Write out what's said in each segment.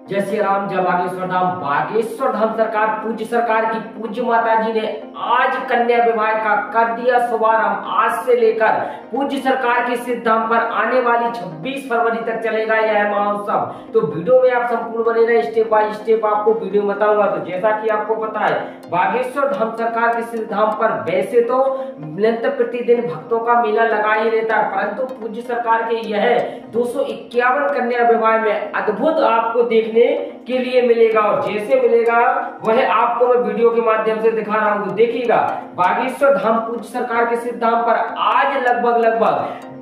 जय श्री राम। जय बागेश्वर धाम। बागेश्वर धाम सरकार पूज्य सरकार की पूज्य माता जी ने आज कन्या विवाह का कर दिया शुभारंभ। आज से लेकर पूज्य सरकार के सिद्ध धाम पर आने वाली 26 फरवरी तक चलेगा यह महोत्सव। तो वीडियो में आप संपूर्ण बने रहे, स्टेप बाय स्टेप आपको वीडियो बताऊंगा। तो जैसा कि आपको पता है, बागेश्वर धाम सरकार के सिद्ध धाम पर वैसे तो नित्य प्रतिदिन भक्तों का मेला लगा ही रहता है, परंतु पूज्य सरकार के यह 251 कन्या विवाह में अद्भुत आपको देखने के लिए मिलेगा। और जैसे मिलेगा वह आपको मैं वीडियो के माध्यम से दिखा रहा हूं। तो देखिएगा, बागेश्वर धाम पूज्य सरकार के सिद्ध धाम पर आज लगभग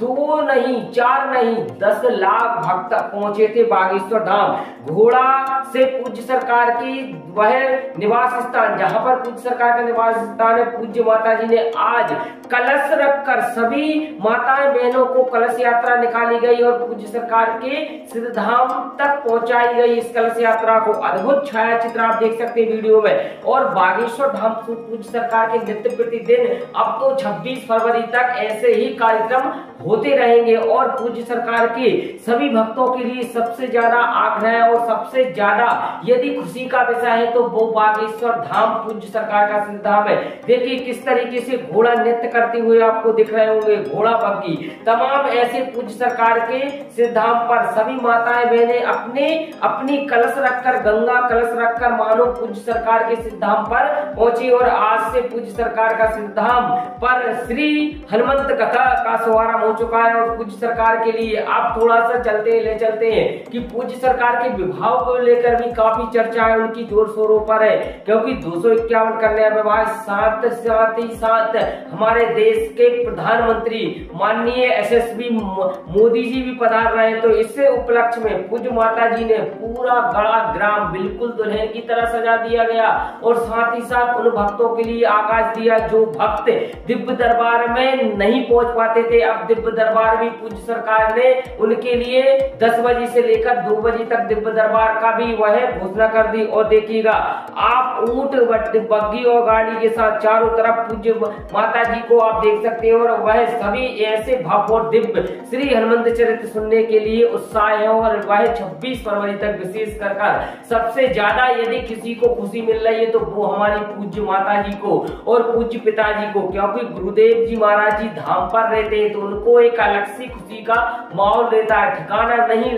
2 नहीं 4 नहीं 10 लाख भक्त पहुंचे थे बागेश्वर धाम। घोड़ा से पूज्य सरकार की वह निवास स्थान, जहां पर पूज्य सरकार का निवास स्थान है, पूज्य माता जी ने आज कलश रखकर सभी माताएं बहनों को कलश यात्रा निकाली गई और पूज्य सरकार के सिद्ध धाम तक पहुंचाई गई। इस कलश यात्रा को अद्भुत छाया चित्र आप देख सकते हैं वीडियो में। और बागेश्वर धाम पूज्य सरकार के नित्य प्रतिदिन अब तो 26 फरवरी तक ऐसे ही कार्यक्रम होते रहेंगे। और पूज्य सरकार के सभी भक्तों के लिए सबसे ज्यादा आग्रह और सबसे ज्यादा यदि खुशी का विषय है तो वो बागेश्वर धाम पूज्य सरकार का सिद्ध धाम है। देखिए किस तरीके से घोड़ा नृत्य करते हुए आपको दिख रहे होंगे, घोड़ा बग्गी तमाम ऐसे पूज्य सरकार के सिद्ध धाम पर सभी माताएं बहनें अपनी कलश रखकर, गंगा कलश रखकर मानो पूज्य सरकार के सिद्ध धाम पर पहुंची। और आज से पूज्य सरकार का सिद्ध धाम पर श्री हनुमंत कथा का शुभारंभ हो चुका है। और पूज्य सरकार के लिए आप थोड़ा सा चलते हैं कि पूज्य सरकार के विवाह को लेकर भी काफी चर्चा है, उनकी जोर शोरों पर है, क्योंकि 251 कन्या विवाह साथ ही साथ हमारे देश के प्रधानमंत्री माननीय यशस्वी मोदी जी भी पधार रहे हैं। तो इससे उपलक्ष्य में पूज्य माता जी ने पूरा गड़ा ग्राम बिल्कुल दुल्हन की तरह सजा दिया गया और साथ ही साथ उन भक्तों के लिए आकाश दिया जो भक्त दिव्य दरबार में नहीं पहुंच पाते थे। अब दिव्य दरबार भी पूज्य सरकार ने उनके लिए 10 बजे से लेकर 2 बजे तक दिव्य दरबार का भी वह घोषणा कर दी। और देखिएगा, आप ऊंट बग्गी और गाड़ी के साथ चारों तरफ पूज्य माता जी को आप देख सकते हैं। और वह सभी ऐसे भव्य और दिव्य श्री हनुमंत चरित्र सुनने के लिए उत्साह है। और वह 26 फरवरी तक विशेष कर सबसे ज्यादा यदि किसी को खुशी मिल रही है तो वो हमारी पूज्य माता जी को और पूज्य पिताजी को, क्योंकि गुरुदेव जी महाराज जी धाम पर रहते हैं तो उनको एक अलग सी खुशी का माहौल रहता है। ठिकाना नहीं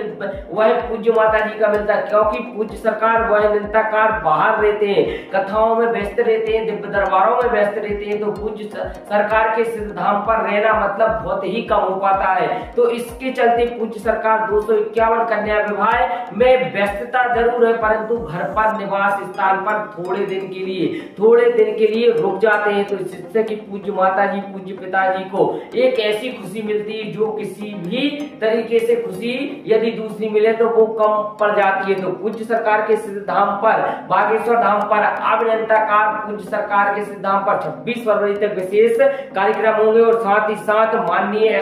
वह पूज्य माता जी का मिलता है, क्योंकि पूज्य सरकार वह निरंतर बाहर रहते हैं, कथाओं में व्यस्त रहते हैं, दिव्य दरबारों में व्यस्त रहते हैं। तो पूज्य सरकार के सिद्ध धाम पर रहना मतलब बहुत ही कम हो पाता है। तो इसके चलते पूज्य सरकार 251 कन्या विवाह में व्यस्तता जरूर है, परंतु घर पर निवास स्थान पर थोड़े दिन के लिए रुक जाते हैं। तो इससे कि पूज्य माता जी पूज्य पिताजी को एक ऐसी खुशी मिलती है जो किसी भी तरीके से खुशी यदि दूसरी मिले तो वो कम पड़ जाती है। तो पूज्य सरकार के सिद्ध धाम पर, बागेश्वर धाम पर अब निरंतर पूज्य सरकार के सिद्ध धाम पर 26 फरवरी तक विशेष कार्यक्रम होंगे। और साथ ही साथ माननीय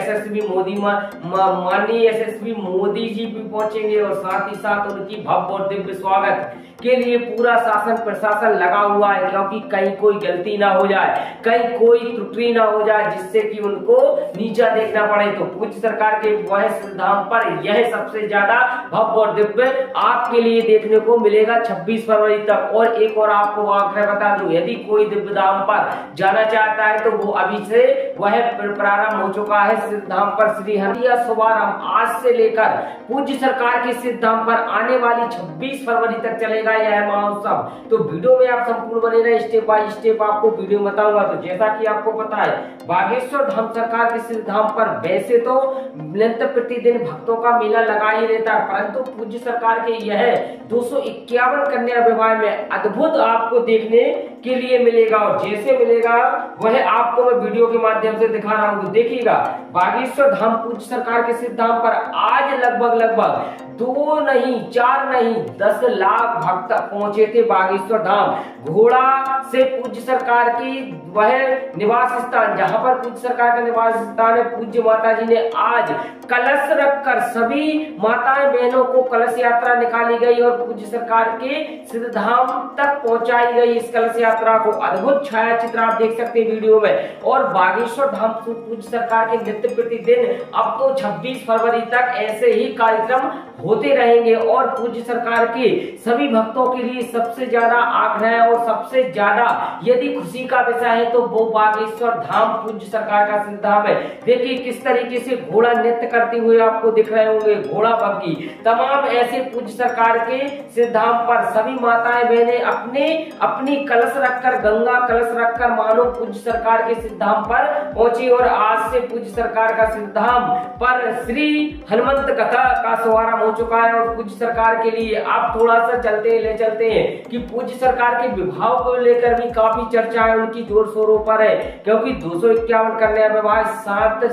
यशस्वी मोदी जी भी पहुंचेंगे और साथ ही साथ उनकी भव्य और दिव्य स्वागत के लिए पूरा शासन प्रशासन लगा हुआ है, क्योंकि कहीं कोई गलती ना हो जाए, कहीं कोई त्रुटि ना हो जाए जिससे कि उनको नीचा देखना पड़े। तो पूज्य सरकार के वह सिद्ध धाम पर यह सबसे ज्यादा भव्य और दिव्य आपके लिए देखने को मिलेगा 26 फरवरी तक। और एक और आपको आग्रह बता दूं, यदि कोई दिव्य धाम पर जाना चाहता है तो वो अभी से वह प्रारंभ हो चुका है सिद्ध धाम पर श्री हरिया शुभारंभ। आज से लेकर पूज्य सरकार के सिद्ध धाम पर आने वाली 26 फरवरी तक चलेगा यह महोत्सव। तो वीडियो में आप संपूर्ण बने रहे, स्टेप बाय स्टेप आपको वीडियो बताऊंगा। तो जैसा कि आपको पता है, बागेश्वर धाम सरकार के सिद्ध धाम पर वैसे तो नित्य प्रतिदिन भक्तों का मेला लगा ही रहता है, परंतु पूज्य सरकार के यह 251 कन्या विवाह में अद्भुत आपको देखने के लिए मिलेगा। और जैसे मिलेगा वह आपको मैं वीडियो के माध्यम से दिखा रहा हूं। तो देखिएगा, बागेश्वर धाम पूज्य सरकार के सिद्ध धाम पर आज लगभग 2 नहीं 4 नहीं 10 लाख भक्त पहुंचे थे बागेश्वर धाम। घोड़ा से पूज्य सरकार की वह निवास स्थान, जहां पर पूज्य सरकार का निवास स्थान है, पूज्य माता जी ने आज कलश रखकर सभी माताएं बहनों को कलश यात्रा निकाली गई और पूज्य सरकार के सिद्ध धाम तक पहुंचाई गई। इस कलश यात्रा को, अद्भुत छाया चित्र आप देख सकते हैं वीडियो में। और बागेश्वर धाम पूज्य सरकार के नित्य प्रतिदिन अब तो 26 फरवरी तक ऐसे ही कार्यक्रम होते रहेंगे। और पूज्य सरकार के सभी भक्तों के लिए सबसे ज्यादा आग्रह और सबसे ज्यादा यदि खुशी का विषय है तो वो बागेश्वर धाम पूज्य सरकार का सिद्धाम है। देखिए किस तरीके से घोड़ा नृत्य करते हुए आपको दिख रहे होंगे, घोड़ा बग्गी, तमाम ऐसे पूज्य सरकार के सिद्धाम पर सभी माताएं बहनें अपनी कलश रखकर, गंगा कलश रखकर मानो पूज्य सरकार के सिद्धाम पर पहुंची। और आज से पूज्य सरकार का सिद्धाम पर श्री हनुमंत कथा का शुभारंभ हो चुका है। और पूज्य सरकार के लिए आप थोड़ा सा चलते हैं कि पूज्य सरकार के विवाह को लेकर भी काफी चर्चा है, उनकी जोर शोरों पर है, क्योंकि 251 कन्या विवाह साथ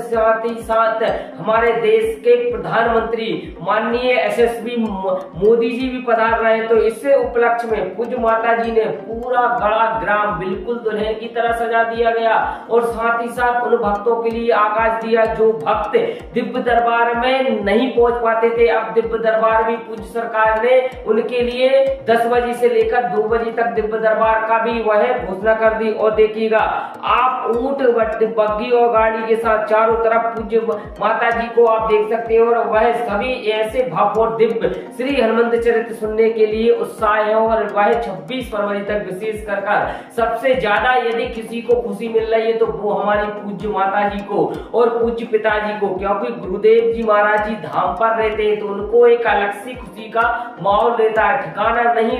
ही साथ हमारे देश के प्रधानमंत्री माननीय यशस्वी मोदी जी भी पधार रहे हैं। तो इससे उपलक्ष्य में पूज्य माता जी ने पूरा गड़ा ग्राम बिल्कुल दुल्हन की तरह सजा दिया गया। और साथ ही साथ उन भक्तों के लिए आकाश दिया जो भक्त दिव्य दरबार में नहीं पहुंच पाते थे, अब दिव्य दरबार भी पूज्य सरकार ने उनके लिए 10 बजे से लेकर 2 बजे तक दिव्य दरबार का भी वह घोषणा कर दी। और देखिएगा आप ऊंट बग्गी और गाड़ी के साथ चारों तरफ पूज्य माता जी को आप देख सकते हैं। और वह सभी ऐसे भव्य और दिव्य श्री हनुमंत चरित्र सुनने के लिए उत्साह है। और वह 26 फरवरी तक विशेष कर सबसे ज्यादा यदि किसी को खुशी मिल रही है तो वो हमारी पूज्य माता जी को और पूज्य पिताजी को, क्योंकि गुरुदेव जी महाराज जी धाम पर रहते हैं तो उनको एक अलग सी खुशी का माहौल रहता है, ठिकाना नहीं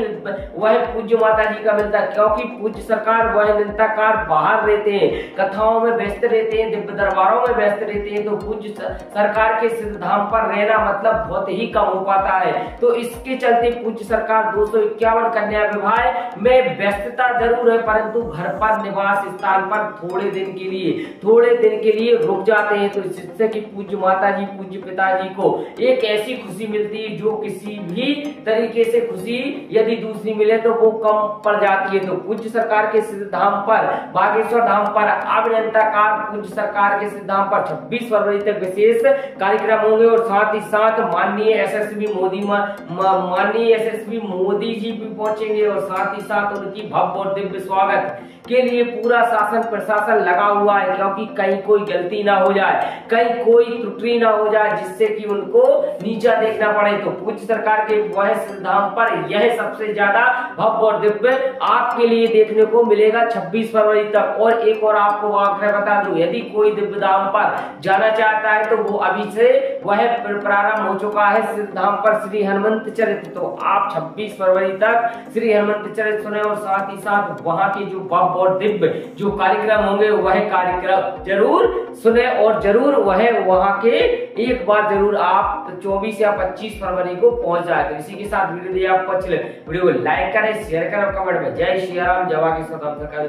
वह पूज्य माता जी का मिलता है। क्योंकि पूज्य सरकार वह निरंतर बाहर रहते हैं, कथाओं में व्यस्त रहते हैं, दिव्य दरबारों में व्यस्त रहते हैं, तो पूज्य सरकार के सिद्ध धाम पर रहना मतलब बहुत ही कम हो पाता है। तो इसके चलते पूज्य सरकार 251 कन्या विवाह में व्यस्तता जरूर है, परंतु घर पर निवास स्थान पर थोड़े दिन के लिए रुक जाते हैं। तो जिससे कि पूज्य माता जी पूज्य पिताजी को एक ऐसी खुशी मिलती है जो किसी भी तरीके से खुशी यदि दूसरी मिले तो वो कम पड़ जाती है। तो पूज्य सरकार के सिद्ध धाम पर, बागेश्वर धाम पर अब निरंतर पूज्य सरकार के सिद्ध धाम पर 26 फरवरी तक विशेष कार्यक्रम होंगे। और साथ ही साथ माननीय यशस्वी मोदी जी भी पहुंचेंगे। और साथ ही साथ उनकी भव्य और दिव्य स्वागत के लिए पूरा शासन प्रशासन लगा हुआ है, क्योंकि कहीं कोई गलती ना हो जाए, कहीं कोई त्रुटि ना हो जाए जिससे कि उनको नीचा देखना पड़े। तो पूज्य सरकार के वह सिद्धांत पर यह सबसे ज्यादा भव्य और दिव्य आपके लिए देखने को मिलेगा 26 फरवरी तक। और एक और आपको आग्रह बता दूं, यदि कोई दिव्य धाम पर जाना चाहता है तो वो अभी से वह प्रारंभ हो चुका है सिद्ध धाम पर श्री हनुमंत चरित्र। तो आप 26 फरवरी तक श्री हनुमंत चरित्र सुने और साथ ही साथ वहां के जो भव्य और दिव्य जो कार्यक्रम होंगे वह कार्यक्रम जरूर सुने और जरूर वह वहां के एक बार जरूर आप 24 या 25 फरवरी को पहुंच जाए। तो इसी के साथ वीडियो आपको अच्छी लगे वीडियो को लाइक करें, शेयर करें, कमेंट में जय श्री राम, जय बागेश्वर धाम सरकार।